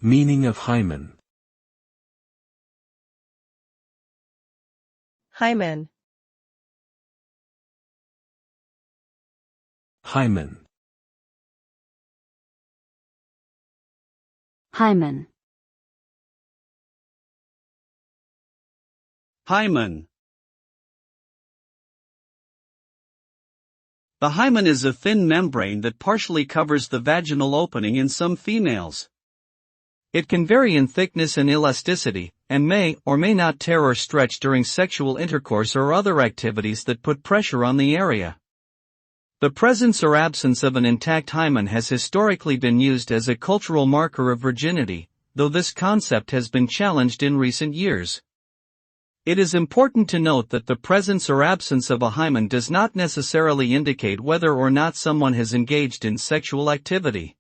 Meaning of hymen. Hymen. Hymen. hymen, Hymen. The hymen is a thin membrane that partially covers the vaginal opening in some females. It can vary in thickness and elasticity, and may or may not tear or stretch during sexual intercourse or other activities that put pressure on the area. The presence or absence of an intact hymen has historically been used as a cultural marker of virginity, though this concept has been challenged in recent years. It is important to note that the presence or absence of a hymen does not necessarily indicate whether or not someone has engaged in sexual activity.